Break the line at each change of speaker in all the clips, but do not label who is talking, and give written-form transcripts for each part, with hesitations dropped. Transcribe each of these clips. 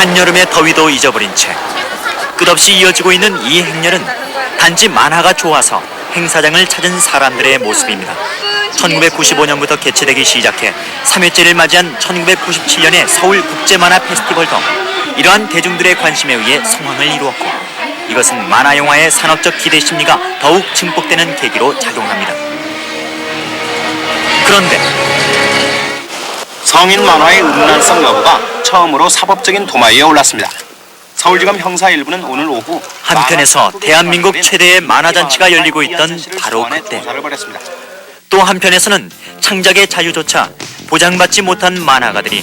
한여름의 더위도 잊어버린 채 끝없이 이어지고 있는 이 행렬은 단지 만화가 좋아서 행사장을 찾은 사람들의 모습입니다. 1995년부터 개최되기 시작해 3회째를 맞이한 1997년의 서울국제만화 페스티벌도 이러한 대중들의 관심에 의해 성황을 이루었고, 이것은 만화영화의 산업적 기대 심리가 더욱 증폭되는 계기로 작용합니다. 그런데
성인 만화의 음란성 여부가 처음으로 사법적인 도마 위에 올랐습니다. 서울지검 형사 1부는 오늘 오후
한편에서 대한민국 최대의 만화잔치가 열리고 있던 바로 그때, 또 한편에서는 창작의 자유조차 보장받지 못한 만화가들이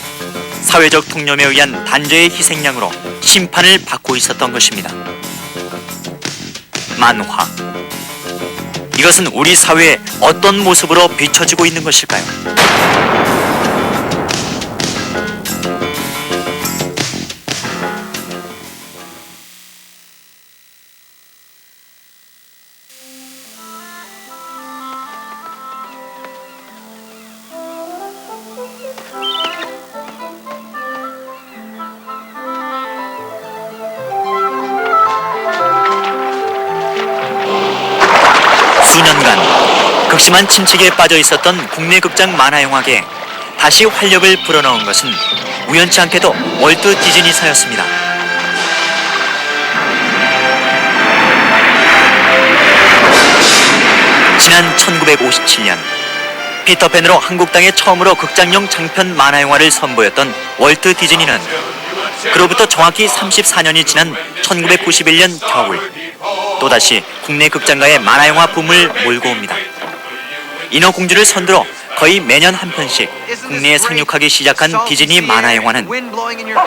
사회적 통념에 의한 단죄의 희생양으로 심판을 받고 있었던 것입니다. 만화, 이것은 우리 사회에 어떤 모습으로 비춰지고 있는 것일까요? 수년간 극심한 침체기에 빠져 있었던 국내 극장 만화영화계에 다시 활력을 불어넣은 것은 우연치 않게도 월트 디즈니사였습니다. 지난 1957년 피터팬으로 한국 땅에 처음으로 극장용 장편 만화영화를 선보였던 월트 디즈니는 그로부터 정확히 34년이 지난 1991년 겨울 또다시 국내 극장가의 만화영화 붐을 몰고 옵니다. 인어공주를 선두로 거의 매년 한 편씩 국내에 상륙하기 시작한 디즈니 만화영화는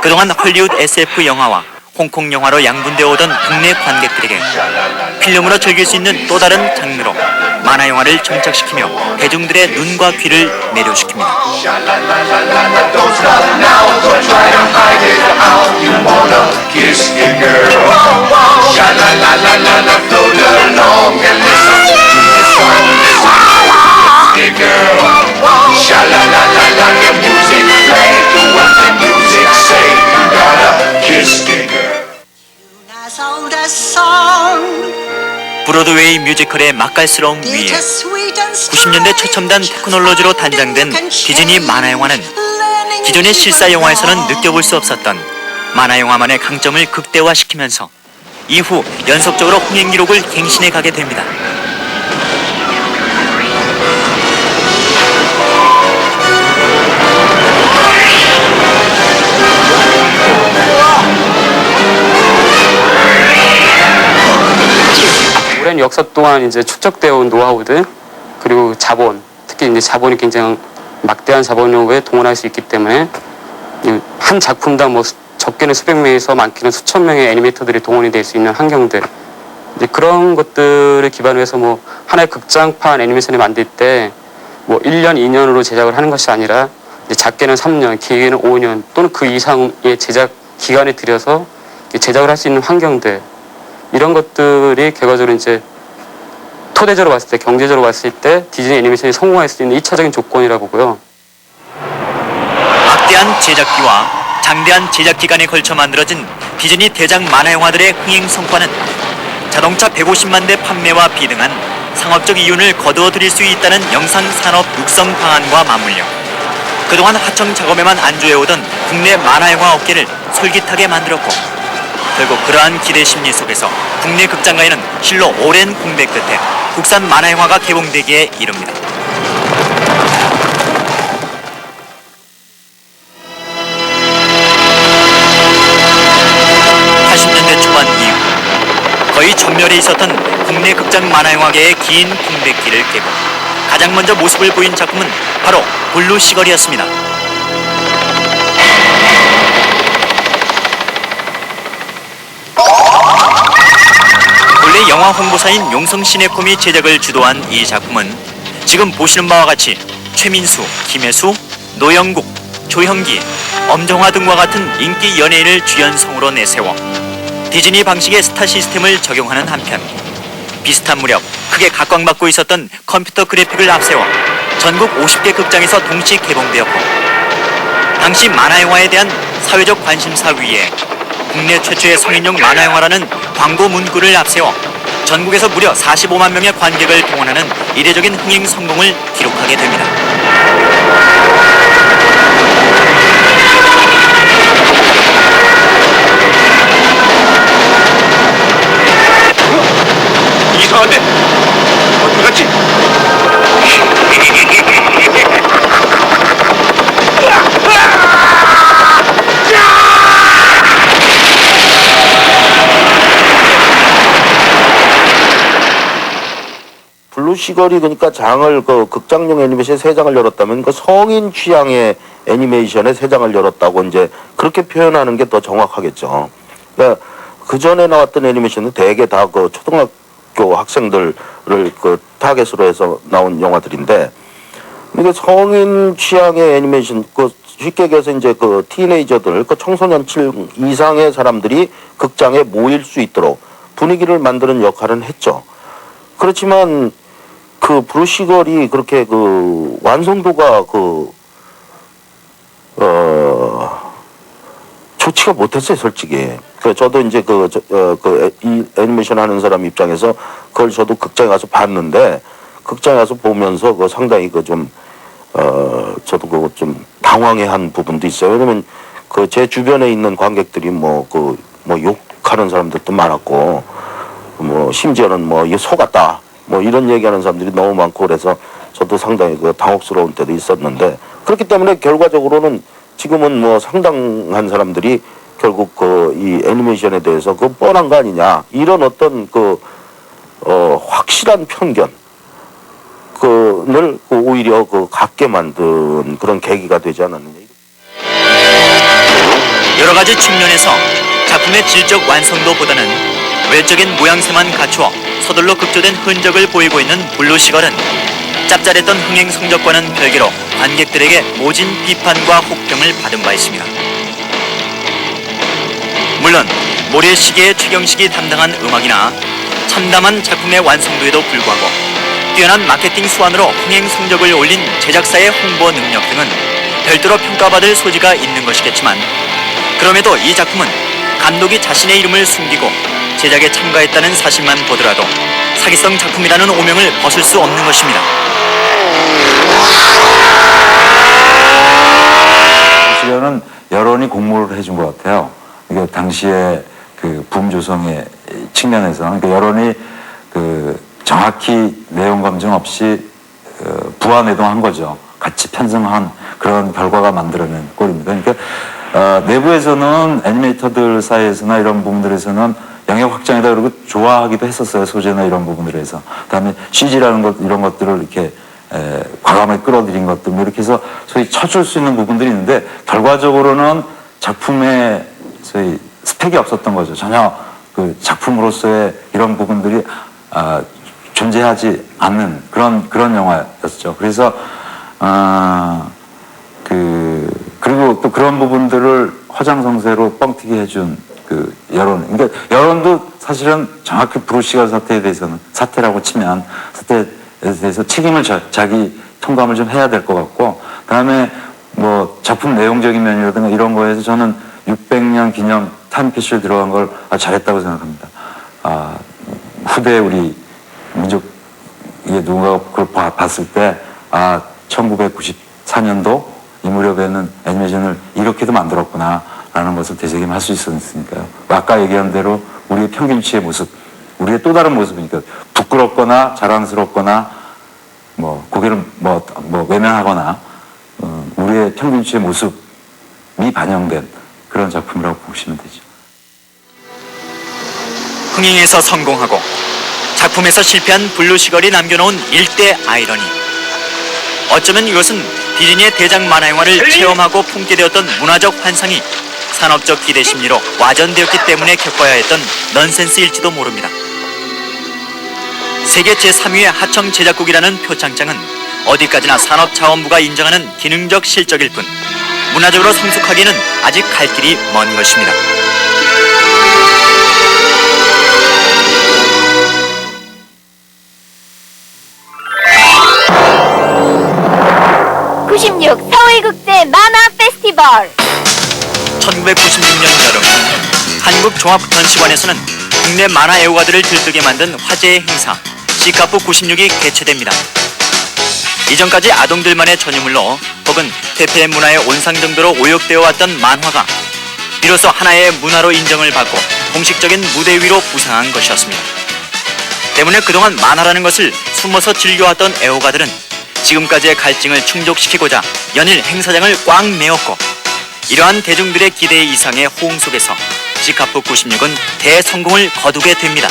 그동안 헐리우드 SF 영화와 홍콩 영화로 양분되어 오던 국내 관객들에게 필름으로 즐길 수 있는 또 다른 장르로 만화영화를 정착시키며 대중들의 눈과 귀를 매료시킵니다. 브로드웨이 뮤지컬의 맛깔스러움 위에 90년대 최첨단 테크놀로지로 단장된 디즈니 만화영화는 기존의 실사영화에서는 느껴볼 수 없었던 만화영화만의 강점을 극대화시키면서 이후 연속적으로 흥행 기록을 갱신해 가게 됩니다.
오랜 역사 동안 이제 축적되어 온 노하우들, 그리고 자본, 특히 이제 자본이 굉장히 막대한 자본력에 동원할 수 있기 때문에 한 작품당 뭐 적게는 수백 명에서 많게는 수천 명의 애니메이터들이 동원이 될 수 있는 환경들, 이제 그런 것들을 기반으로 해서 뭐 하나의 극장판 애니메이션을 만들 때 뭐 1년, 2년으로 제작을 하는 것이 아니라 이제 작게는 3년, 길게는 5년 또는 그 이상의 제작 기간을 들여서 제작을 할 수 있는 환경들, 이런 것들이 결과적으로 이제 토대적으로 봤을 때, 경제적으로 봤을 때 디즈니 애니메이션이 성공할 수 있는 1차적인 조건이라고 보고요.
막대한 제작비와 장대한 제작 기간에 걸쳐 만들어진 디즈니 대작 만화영화들의 흥행 성과는 자동차 150만 대 판매와 비등한 상업적 이윤을 거두어 들일 수 있다는 영상산업 육성 방안과 맞물려 그동안 하청 작업에만 안주해오던 국내 만화영화 업계를 솔깃하게 만들었고, 결국 그러한 기대 심리 속에서 국내 극장가에는 실로 오랜 공백 끝에 국산 만화영화가 개봉되기에 이릅니다. 초반 이후 거의 전멸해 있었던 국내 극장 만화영화계의 긴 공백기를 깨고 가장 먼저 모습을 보인 작품은 바로 블루 시걸이었습니다. 본래 영화 홍보사인 용성시네콤이 제작을 주도한 이 작품은 지금 보시는 바와 같이 최민수, 김혜수, 노영국, 조형기, 엄정화 등과 같은 인기 연예인을 주연성으로 내세워 디즈니 방식의 스타 시스템을 적용하는 한편 비슷한 무렵 크게 각광받고 있었던 컴퓨터 그래픽을 앞세워 전국 50개 극장에서 동시 개봉되었고 당시 만화영화에 대한 사회적 관심사 위에 국내 최초의 성인용 만화영화라는 광고 문구를 앞세워 전국에서 무려 45만 명의 관객을 동원하는 이례적인 흥행 성공을 기록하게 됩니다.
이상한데? 어디 갔지?
블루시걸이 그러니까 장을 그 극장용 애니메이션 3장을 열었다면 그 성인 취향의 애니메이션에 3장을 열었다고 이제 그렇게 표현하는 게 더 정확하겠죠. 그러니까 그 전에 나왔던 애니메이션은 대개 다 그 초등학교 학생들을 그 타겟으로 해서 나온 영화들인데, 이게 성인 취향의 애니메이션, 그 쉽게 얘기해서 이제 그 티네이저들, 그 청소년층 이상의 사람들이 극장에 모일 수 있도록 분위기를 만드는 역할은 했죠. 그렇지만 그 브루시걸이 그렇게 그 완성도가 좋지가 못했어요, 솔직히. 그 저도 이제 이 애니메이션 하는 사람 입장에서 그걸 저도 극장에 가서 봤는데, 극장에 가서 보면서 그 상당히 저도 그거 좀 당황해한 부분도 있어요. 왜냐면 그 제 주변에 있는 관객들이 뭐 욕하는 사람들도 많았고, 뭐 심지어는 뭐 이게 속았다, 뭐 이런 얘기하는 사람들이 너무 많고, 그래서 저도 상당히 그 당혹스러운 때도 있었는데, 그렇기 때문에 결과적으로는 지금은 뭐 상당한 사람들이 결국 이 애니메이션에 대해서 그 뻔한 거 아니냐, 이런 어떤 확실한 편견 를 오히려 갖게 만든 그런 계기가 되지 않았느냐.
여러 가지 측면에서 작품의 질적 완성도보다는 외적인 모양새만 갖추어 서둘러 급조된 흔적을 보이고 있는 블루시걸은 짭짤했던 흥행 성적과는 별개로 관객들에게 모진 비판과 혹평을 받은 바 있습니다. 물론 모래시계의 최경식이 담당한 음악이나 참담한 작품의 완성도에도 불구하고 뛰어난 마케팅 수완으로 흥행 성적을 올린 제작사의 홍보 능력 등은 별도로 평가받을 소지가 있는 것이겠지만, 그럼에도 이 작품은 감독이 자신의 이름을 숨기고 제작에 참가했다는 사실만 보더라도 사기성 작품이라는 오명을 벗을 수 없는 것입니다.
시련은 여론이 공모를 해준 것 같아요. 그러니까 당시에 그 붐조성의 측면에서, 그러니까 여론이 정확히 내용 검증 없이 부안해동한 거죠. 같이 편성한 그런 결과가 만들어낸 꼴입니다. 그러니까 내부에서는 애니메이터들 사이에서나 이런 부분들에서는 영역 확장이다 그러고 좋아하기도 했었어요. 소재나 이런 부분들에서. 그다음에 CG라는 것, 이런 것들을 이렇게 과감하게 끌어들인 것들, 뭐 이렇게 해서 소위 쳐줄 수 있는 부분들이 있는데, 결과적으로는 작품에 소위 스펙이 없었던 거죠. 전혀 그 작품으로서의 이런 부분들이 존재하지 않는 그런 영화였죠. 그래서 그리고 또 그런 부분들을 허장성세로 뻥튀기 해준 그 여론. 그러니까 여론도 사실은 정확히 브루시걸 사태라고 치면 사태에 대해서 책임을 자기 통감을 좀 해야 될 것 같고, 그다음에 뭐 작품 내용적인 면이라든가 이런 거에서 저는 600년 기념 타임캡슐 들어간 걸 잘했다고 생각합니다. 후대 우리 민족, 이게 누군가 그걸 봤을 때, 1994년도 이 무렵에는 애니메이션을 이렇게도 만들었구나 라는 것을 되새김할 수 있었으니까요. 아까 얘기한 대로 우리의 평균치의 모습, 우리의 또 다른 모습이니까, 부끄럽거나 자랑스럽거나 뭐 고개를 외면하거나 우리의 평균치의 모습이 반영된 그런 작품이라고 보시면 되죠.
흥행에서 성공하고 작품에서 실패한 블루시걸이 남겨놓은 일대 아이러니. 어쩌면 이것은 디즈니의 대작 만화영화를 체험하고 품게 되었던 문화적 환상이 산업적 기대 심리로 와전되었기 때문에 겪어야 했던 넌센스일지도 모릅니다. 세계 제3위의 하청 제작국이라는 표창장은 어디까지나 산업자원부가 인정하는 기능적 실적일 뿐, 문화적으로 성숙하기는 아직 갈 길이 먼 것입니다.
(96) 서울국제 만화 페스티벌
1996년 여름 한국종합전시관에서는 국내 만화 애호가들을 들뜨게 만든 화제의 행사 시카프 96이 개최됩니다. 이전까지 아동들만의 전유물로 혹은 퇴폐 문화의 온상 정도로 오역되어 왔던 만화가 비로소 하나의 문화로 인정을 받고 공식적인 무대 위로 부상한 것이었습니다. 때문에 그동안 만화라는 것을 숨어서 즐겨왔던 애호가들은 지금까지의 갈증을 충족시키고자 연일 행사장을 꽉 메웠고, 이러한 대중들의 기대 이상의 호응 속에서 시카프 96은 대성공을 거두게 됩니다.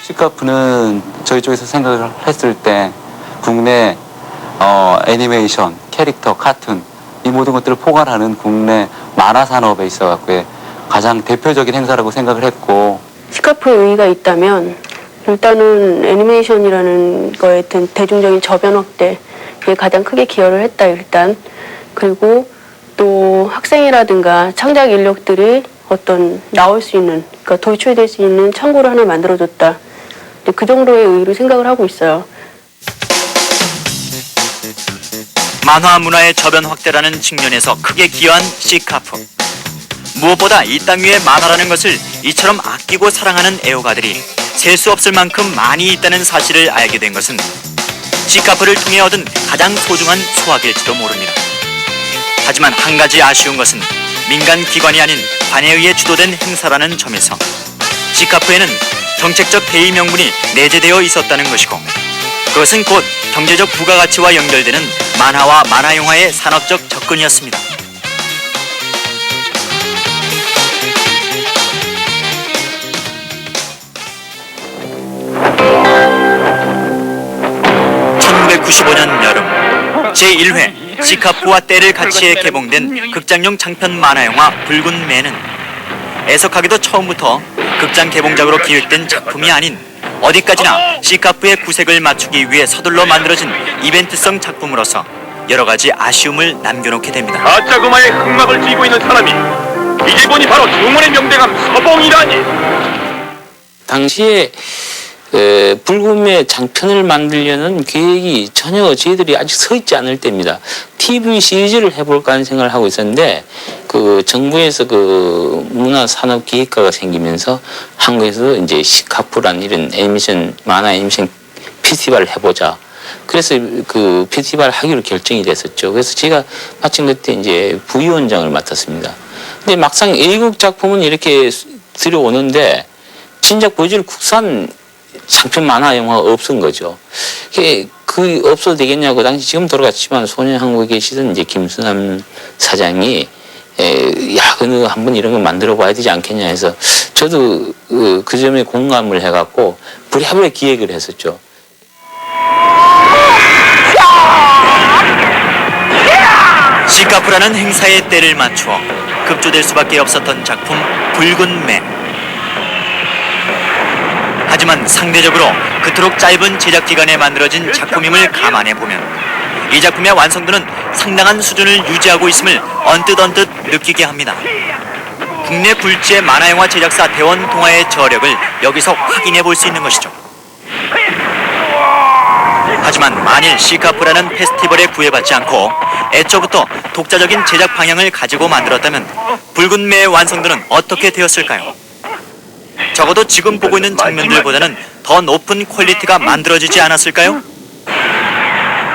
시카프는 저희 쪽에서 생각을 했을 때 국내 애니메이션, 캐릭터, 카툰 이 모든 것들을 포괄하는 국내 만화 산업에 있어갖고 가장 대표적인 행사라고 생각을 했고,
시카프의 의의가 있다면 일단은 애니메이션이라는 거에 든 대중적인 저변 확대, 그게 가장 크게 기여를 했다 일단. 그리고 또 학생이라든가 창작 인력들이 어떤 나올 수 있는, 그러니까 도출될 수 있는 창구를 하나 만들어줬다. 그 정도의 의의로 생각을 하고 있어요.
만화 문화의 저변 확대라는 측면에서 크게 기여한 시카프. 무엇보다 이 땅 위에 만화라는 것을 이처럼 아끼고 사랑하는 애호가들이 셀 수 없을 만큼 많이 있다는 사실을 알게 된 것은 시카프를 통해 얻은 가장 소중한 소확일지도 모릅니다. 하지만 한 가지 아쉬운 것은 민간 기관이 아닌 관에 의해 주도된 행사라는 점에서 시카프에는 정책적 대의 명분이 내재되어 있었다는 것이고, 그것은 곧 경제적 부가가치와 연결되는 만화와 만화영화의 산업적 접근이었습니다. (1995년) 여름 제1회 시카프와 때를 같이 해 개봉된 극장용 장편 만화영화 붉은 매는 애석하게도 처음부터 극장 개봉작으로 기획된 작품이 아닌 어디까지나 시카프의 구색을 맞추기 위해 서둘러 만들어진 이벤트성 작품으로서 여러 가지 아쉬움을 남겨놓게 됩니다.
가짜고마의 흑막을 쥐고 있는 사람이 이제 보니 바로 중원의 명대감 서봉이라니.
당시에 붉은매 장편을 만들려는 계획이 전혀 저희들이 아직 서 있지 않을 때입니다. TV 시리즈를 해볼까 하는 생각을 하고 있었는데, 그 정부에서 그 문화산업기획과가 생기면서 한국에서 이제 시카프라는 이런 애니메이션, 만화 애니메이션 페스티벌을 해보자. 그래서 그 페스티벌을 하기로 결정이 됐었죠. 그래서 제가 마침 그때 이제 부위원장을 맡았습니다. 근데 막상 A국 작품은 이렇게 들여오는데 진작 보여줄 국산 장편 만화 영화가 없은 거죠. 그 없어도 되겠냐고, 당시 지금 돌아갔지만 소년한국에 계시던 이제 김수남 사장이 야, 너 한번 이런 거 만들어 봐야 되지 않겠냐 해서 저도 그 점에 공감을 해갖고 부랴부랴 기획을 했었죠.
시카프라는 행사의 때를 맞추어 급조될 수밖에 없었던 작품 붉은 매. 하지만 상대적으로 그토록 짧은 제작 기간에 만들어진 작품임을 감안해보면 이 작품의 완성도는 상당한 수준을 유지하고 있음을 언뜻 느끼게 합니다. 국내 굴지의 만화영화 제작사 대원동화의 저력을 여기서 확인해볼 수 있는 것이죠. 하지만 만일 시카프라는 페스티벌에 구애받지 않고 애초부터 독자적인 제작 방향을 가지고 만들었다면 붉은 매의 완성도는 어떻게 되었을까요? 적어도 지금 보고 있는 장면들보다는 더 높은 퀄리티가 만들어지지 않았을까요?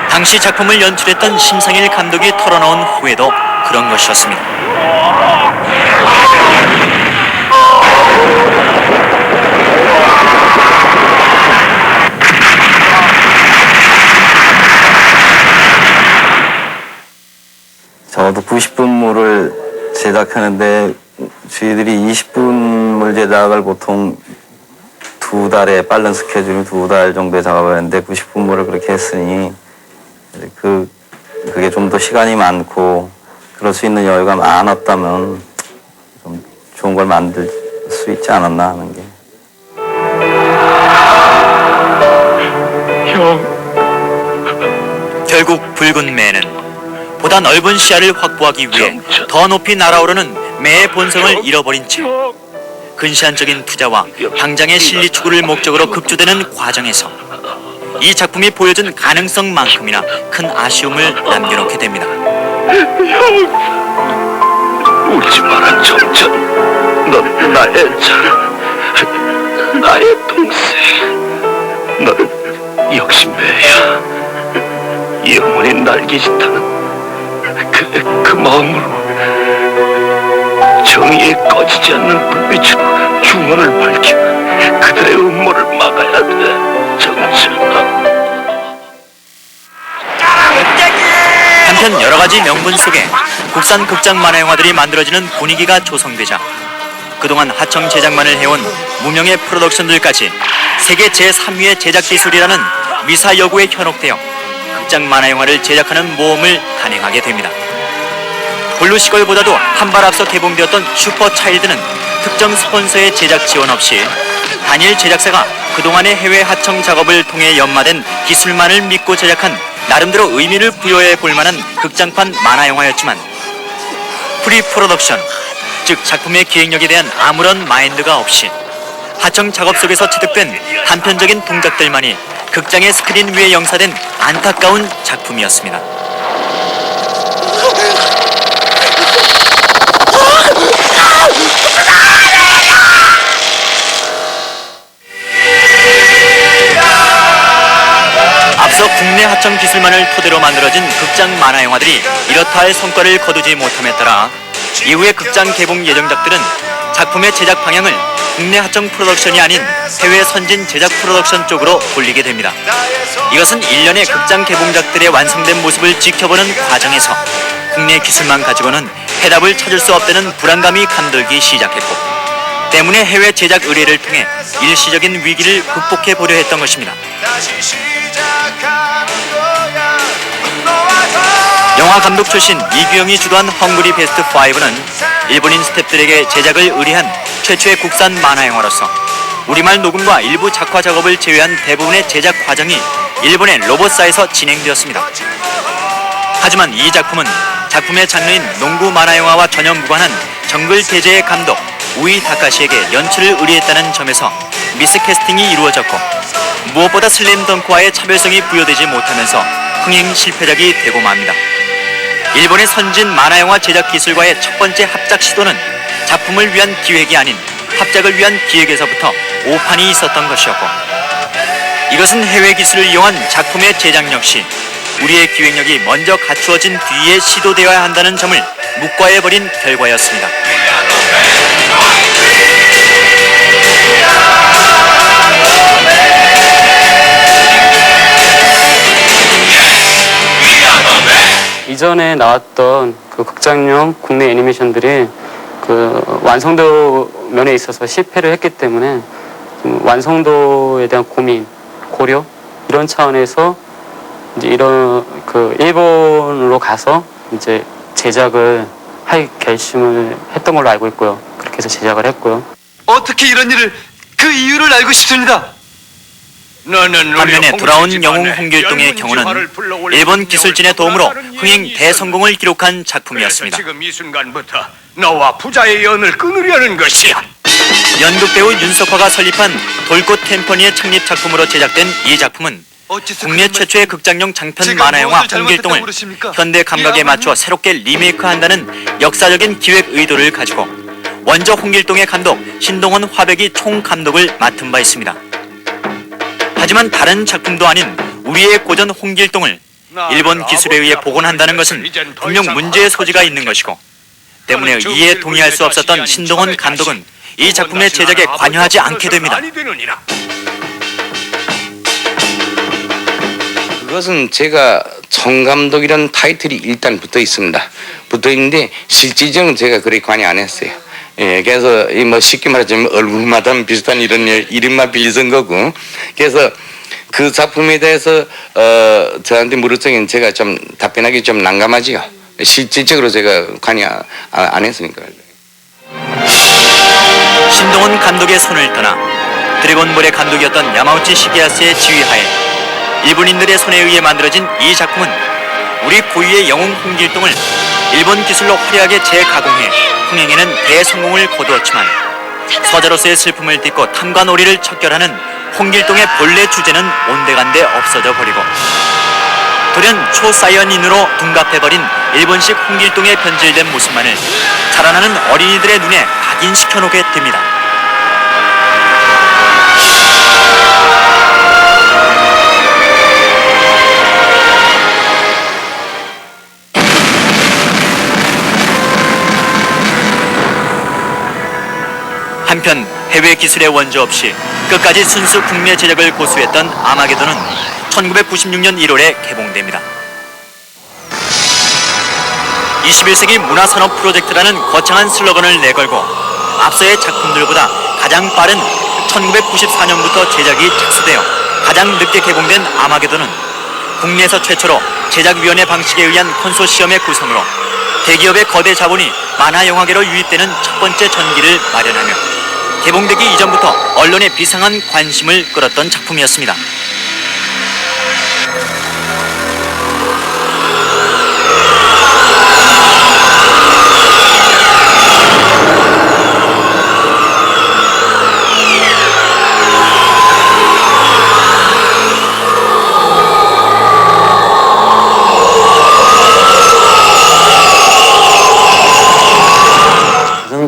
당시 작품을 연출했던 심상일 감독이 털어놓은 후회도 그런 것이었습니다.
저도 90분물을 제작하는데 저희들이 20분물 제작을 보통 2달에 빠른 스케줄이 2달 정도에 작업하는데 90분물을 그렇게 했으니 그게 좀 더 시간이 많고 그럴 수 있는 여유가 많았다면 좀 좋은 걸 만들 수 있지 않았나 하는 게.
결국 붉은 매는 보다 넓은 시야를 확보하기 위해 더 높이 날아오르는 매의 본성을 잃어버린 채 근시안적인 투자와 당장의 실리 추구를 목적으로 급조되는 과정에서 이 작품이 보여준 가능성만큼이나 큰 아쉬움을 남겨놓게 됩니다.
울지 마라 정전. 넌 나의 자랑, 나의 동생. 넌 역시 매야. 영원히 날개짓하는 그 마음으로 정의에 꺼지지 않는 불빛으로 중원을 밝혀 그들의 음모를 막아야 돼. 정전아.
한편 여러 가지 명분 속에 국산 극장 만화 영화들이 만들어지는 분위기가 조성되자 그동안 하청 제작만을 해온 무명의 프로덕션들까지 세계 제3위의 제작 기술이라는 미사 여구에 현혹되어 극장 만화 영화를 제작하는 모험을 단행하게 됩니다. 블루 시걸보다도 한 발 앞서 개봉되었던 슈퍼 차일드는 특정 스폰서의 제작 지원 없이 단일 제작사가 그동안의 해외 하청 작업을 통해 연마된 기술만을 믿고 제작한 나름대로 의미를 부여해 볼 만한 극장판 만화 영화였지만 프리 프로덕션, 즉 작품의 기획력에 대한 아무런 마인드가 없이 하청 작업 속에서 체득된 단편적인 동작들만이 극장의 스크린 위에 영사된 안타까운 작품이었습니다. 앞서 국내 하청 기술만을 토대로 만들어진 극장 만화 영화들이 이렇다 할 성과를 거두지 못함에 따라 이후의 극장 개봉 예정작들은 작품의 제작 방향을 국내 하청 프로덕션이 아닌 해외 선진 제작 프로덕션 쪽으로 돌리게 됩니다. 이것은 일련의 극장 개봉작들의 완성된 모습을 지켜보는 과정에서 국내 기술만 가지고는 해답을 찾을 수 없다는 불안감이 감돌기 시작했고 때문에 해외 제작 의뢰를 통해 일시적인 위기를 극복해 보려 했던 것입니다. 영화 감독 출신 이규영이 주도한 헝그리 베스트 5는 일본인 스태프들에게 제작을 의뢰한 최초의 국산 만화 영화로서 우리말 녹음과 일부 작화 작업을 제외한 대부분의 제작 과정이 일본의 로봇사에서 진행되었습니다. 하지만 이 작품은 작품의 장르인 농구 만화 영화와 전혀 무관한 정글 대제의 감독 우이 다카시에게 연출을 의뢰했다는 점에서 미스캐스팅이 이루어졌고 무엇보다 슬램덩크와의 차별성이 부여되지 못하면서 흥행 실패작이 되고 맙니다. 일본의 선진 만화영화 제작 기술과의 첫 번째 합작 시도는 작품을 위한 기획이 아닌 합작을 위한 기획에서부터 오판이 있었던 것이었고 이것은 해외 기술을 이용한 작품의 제작 역시 우리의 기획력이 먼저 갖추어진 뒤에 시도되어야 한다는 점을 묵과해버린 결과였습니다.
이전에 나왔던 그 극장용 국내 애니메이션들이 그 완성도 면에 있어서 실패를 했기 때문에 좀 완성도에 대한 고민, 고려 이런 차원에서 이제 이런 그 일본으로 가서 이제 제작을 할 결심을 했던 걸로 알고 있고요. 그렇게 해서 제작을 했고요.
어떻게 이런 일을 그 이유를 알고 싶습니다.
반면에 돌아온 영웅 홍길동의 경우는 일본 기술진의 도움으로 흥행 대성공을 기록한 작품이었습니다.
지금 이 순간부터 너와 부자의 연을 끊으려는 것이야.
연극배우 윤석화가 설립한 돌꽃 템퍼니의 창립 작품으로 제작된 이 작품은 국내 최초의 극장용 장편 만화영화 홍길동을 현대 감각에 맞춰 새롭게 리메이크한다는 역사적인 기획 의도를 가지고 원조 홍길동의 감독 신동원 화백이 총감독을 맡은 바 있습니다. 하지만 다른 작품도 아닌 우리의 고전 홍길동을 일본 기술에 의해 복원한다는 것은 분명 문제의 소지가 있는 것이고 때문에 이에 동의할 수 없었던 신동원 감독은 이 작품의 제작에 관여하지 않게 됩니다.
그것은 제가 총감독이라는 타이틀이 일단 붙어 있습니다. 붙어 있는데 실질적으로 제가 그리 관여 안 했어요. 예, 그래서 이 뭐 쉽게 말하자면 얼굴마다 비슷한 이런 이름만 빌려선 거고, 그래서 그 작품에 대해서 저한테 물었더니 제가 좀 답변하기 좀 난감하지요. 실질적으로 제가 관여 안 했으니까.
신동원 감독의 손을 떠나 드래곤볼의 감독이었던 야마우치 시게야스의 지휘하에 일본인들의 손에 의해 만들어진 이 작품은 우리 고유의 영웅 홍길동을 일본 기술로 화려하게 재가공해 흥행에는 대성공을 거두었지만 서자로서의 슬픔을 딛고 탐관오리를 척결하는 홍길동의 본래 주제는 온데간데 없어져 버리고 돌연 초사이언인으로 둔갑해버린 일본식 홍길동의 변질된 모습만을 자라나는 어린이들의 눈에 각인시켜놓게 됩니다. 한편 해외 기술의 원조 없이 끝까지 순수 국내 제작을 고수했던 아마게돈은 1996년 1월에 개봉됩니다. 21세기 문화산업 프로젝트라는 거창한 슬로건을 내걸고 앞서의 작품들보다 가장 빠른 1994년부터 제작이 착수되어 가장 늦게 개봉된 아마게돈은 국내에서 최초로 제작위원회 방식에 의한 컨소시엄의 구성으로 대기업의 거대 자본이 만화영화계로 유입되는 첫 번째 전기를 마련하며 개봉되기 이전부터 언론의 비상한 관심을 끌었던 작품이었습니다.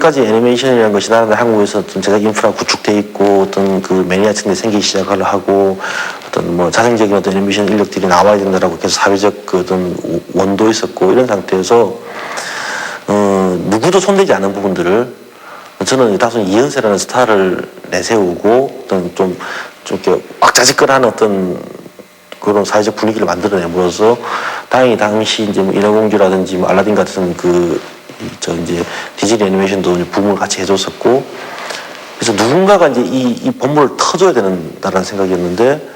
지금까지 애니메이션이라는 것이 나라는 한국에서 어떤 제작 인프라 구축돼 있고 어떤 그 매니아층들이 생기기 시작을 하고 어떤 뭐 자생적인 어떤 애니메이션 인력들이 나와야 된다라고 계속 사회적 그 어떤 원도 있었고 이런 상태에서 누구도 손대지 않은 부분들을 저는 다소 이현세라는 스타를 내세우고 어떤 좀 이렇게 왁자지껄한 어떤 그런 사회적 분위기를 만들어내므로써 다행히 당시 이제 뭐 인어공주라든지 뭐 알라딘 같은 이제 디즈니 애니메이션도 붐을 같이 해줬었고 그래서 누군가가 이제 이 본물을 터줘야 된다는 생각이었는데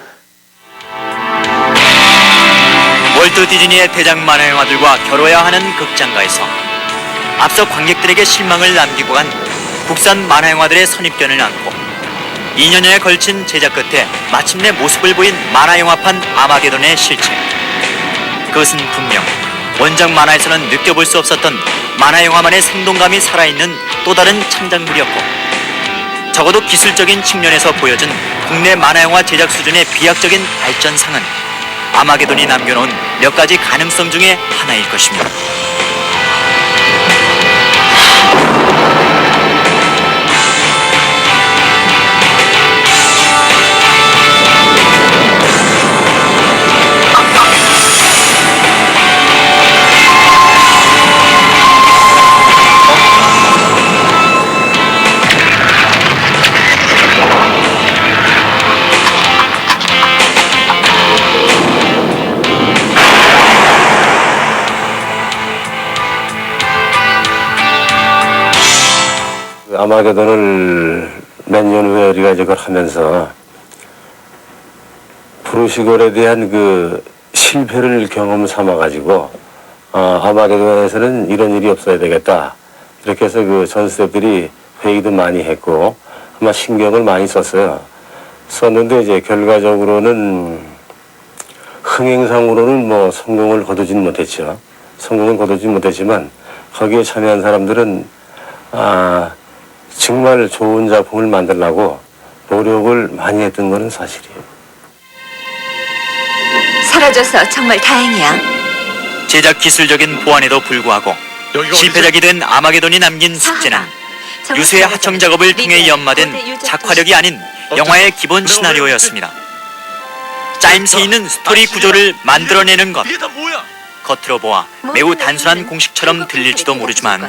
월트 디즈니의 대작 만화 영화들과 겨뤄야 하는 극장가에서 앞서 관객들에게 실망을 남기고 간 국산 만화 영화들의 선입견을 안고 2년여에 걸친 제작 끝에 마침내 모습을 보인 만화 영화판 아마게돈의 실체. 그것은 분명 원작 만화에서는 느껴볼 수 없었던 만화 영화만의 생동감이 살아있는 또 다른 창작물이었고 적어도 기술적인 측면에서 보여준 국내 만화 영화 제작 수준의 비약적인 발전상은 아마게돈이 남겨놓은 몇 가지 가능성 중에 하나일 것입니다.
아마게돈을 몇 년 후에 우리가 이걸 하면서 브루시골에 대한 그 실패를 경험 삼아가지고 아마게돈에서는 이런 일이 없어야 되겠다. 이렇게 해서 그 전스태프들이 회의도 많이 했고 아마 신경을 많이 썼어요. 썼는데 이제 결과적으로는 흥행상으로는 뭐 성공을 거두진 못했죠. 성공을 거두진 못했지만 거기에 참여한 사람들은 정말 좋은 작품을 만들려고 노력을 많이 했던 것은 사실이에요.
사라져서 정말 다행이야.
제작 기술적인 보완에도 불구하고 실패작이 된 아마게돈이 남긴 숙제는 유수의 하청 작업을 통해 연마된 작화력이 아닌 영화의 기본 시나리오였습니다. 짜임새 있는 스토리 구조를 만들어내는 것. 겉으로 보아 매우 단순한 공식처럼 들릴지도 모르지만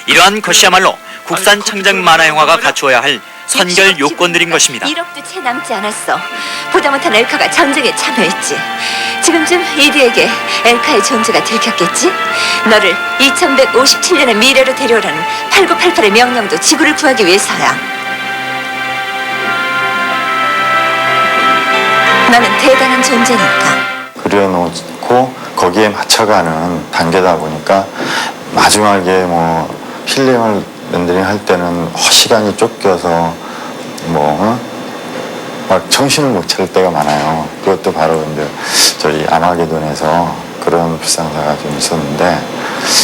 이러한 것이야말로 국산 창작 만화 영화가 갖추어야 할 선결 요건들인 것입니다.
1억도 채 남지 않았어. 보다 못한 엘카가 전쟁에 참여했지. 지금쯤 이디에게 엘카의 존재가 들켰겠지? 너를 2157년의 미래로 데려오라는 8988의 명령도 지구를 구하기 위해서야. 너는 대단한 존재니까.
그려놓고 거기에 맞춰가는 단계다 보니까 마지막에 뭐 필름을 렌더링 할 때는 시간이 쫓겨서 막 정신을 못 차릴 때가 많아요. 그것도 바로 이제 저희 아마게돈에서 그런 불상사가 좀 있었는데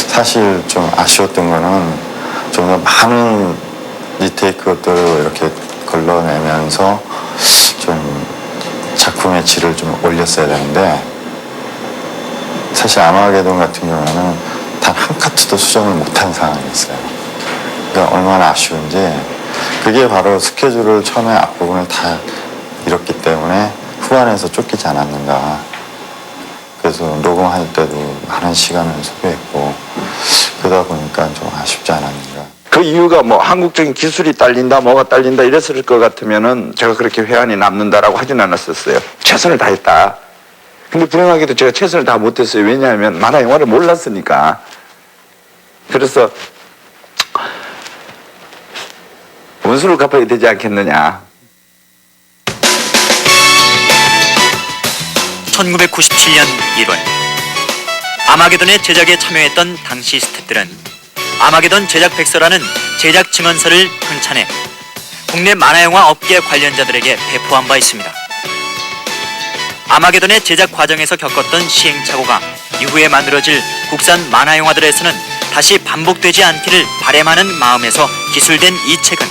사실 좀 아쉬웠던 거는 좀 더 많은 리테이크 것들을 이렇게 걸러내면서 좀 작품의 질을 좀 올렸어야 되는데 사실 아마게돈 같은 경우에는 단 한 카트도 수정을 못한 상황이었어요. 그러니까 얼마나 아쉬운지 그게 바로 스케줄을 처음에 앞부분을 다 잃었기 때문에 후반에서 쫓기지 않았는가. 그래서 녹음할 때도 많은 시간을 소비했고 그러다 보니까 좀 아쉽지 않았는가.
그 이유가 뭐 한국적인 기술이 딸린다 뭐가 딸린다 이랬을 것 같으면은 제가 그렇게 회한이 남는다라고 하진 않았었어요. 최선을 다했다. 근데 불행하게도 제가 최선을 다 못했어요. 왜냐하면 만화 영화를 몰랐으니까. 그래서 원수를 갚아야 되지 않겠느냐.
1997년 1월 아마게돈의 제작에 참여했던 당시 스태프들은 아마게돈 제작 백서라는 제작 증언서를 편찬해 국내 만화영화 업계 관련자들에게 배포한 바 있습니다. 아마게돈의 제작 과정에서 겪었던 시행착오가 이후에 만들어질 국산 만화영화들에서는 다시 반복되지 않기를 바람하는 마음에서 기술된 이 책은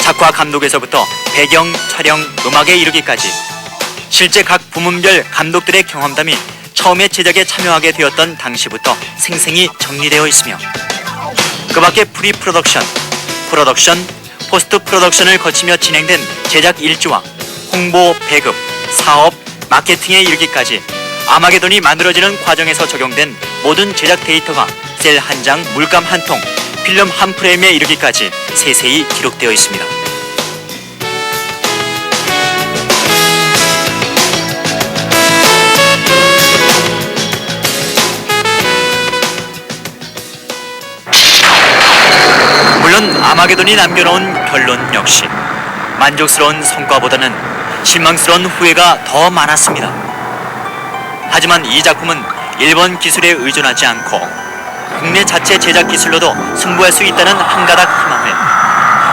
작화 감독에서부터 배경, 촬영, 음악에 이르기까지 실제 각 부문별 감독들의 경험담이 처음에 제작에 참여하게 되었던 당시부터 생생히 정리되어 있으며 그 밖에 프리프로덕션, 프로덕션, 포스트 프로덕션을 거치며 진행된 제작 일주와 홍보, 배급, 사업, 마케팅에 이르기까지 아마게돈이 만들어지는 과정에서 적용된 모든 제작 데이터가 셀 한 장, 물감 한 통, 필름 한 프레임에 이르기까지 세세히 기록되어 있습니다. 물론 아마게돈이 남겨놓은 결론 역시 만족스러운 성과보다는 실망스러운 후회가 더 많았습니다. 하지만 이 작품은 일본 기술에 의존하지 않고 국내 자체 제작 기술로도 승부할 수 있다는 한 가닥 희망을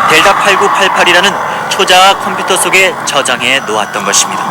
델타 8988이라는 초자아 컴퓨터 속에 저장해 놓았던 것입니다.